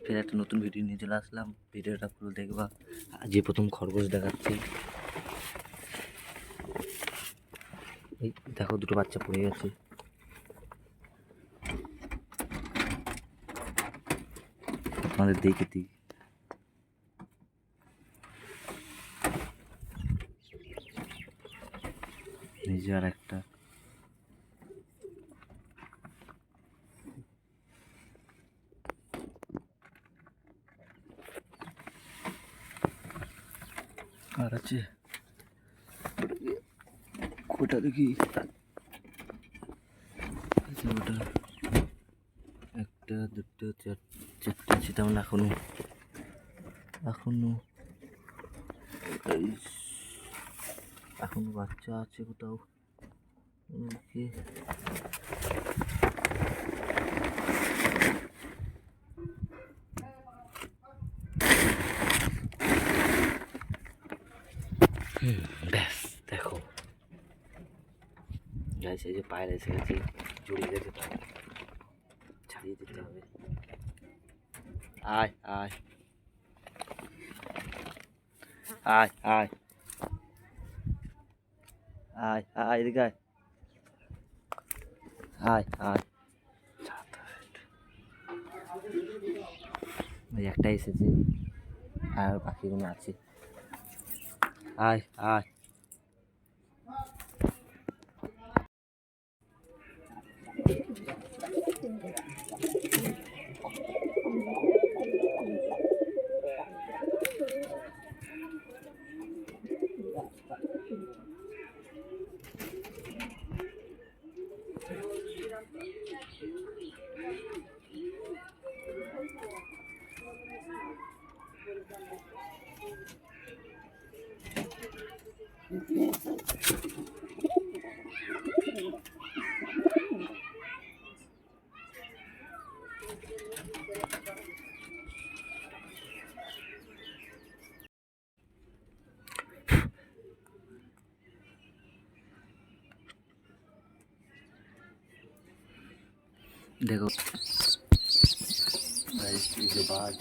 ফের একটা নতুন ভিডিও নিয়ে চলে আসলাম। ভিডিওটা পুরো দেখবা। আজকে প্রথম খরগোশ দেখাচ্ছি। এই দেখো দুটো বাচ্চা পড়ে গেছে। তোমাদের দেখে দিই। নিজে আর একটা আর আছে কোটা দেখি। ওটা একটা দুটো চারটে আছে, তেমন এখনো বাচ্চা আছে কোথাও। ব্যাস দেখো গাইস, এই যে পায়রা এসে গেছে, জড়িয়ে গেছে, ছাড়িয়ে দিতে হবে। আয় আয় আয় আয় আয় আয় এদিকে আয় আয় আয়। ওই একটা এসেছে আর বাকিগুলো আছে। আয় আয় देखो इसके बाद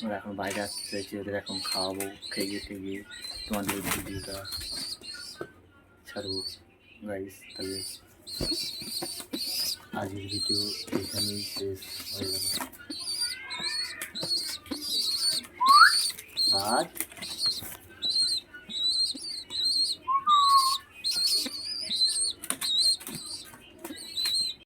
ওরা এখন বাইরে আসতে, ওদের এখন খাওয়াবো, খেয়ে টেয়ে তোমাদের ভিডিওটা ছাড়বো গাইস। তাহলে আজকের ভিডিও এখানেই শেষ হয়ে গেল। আজ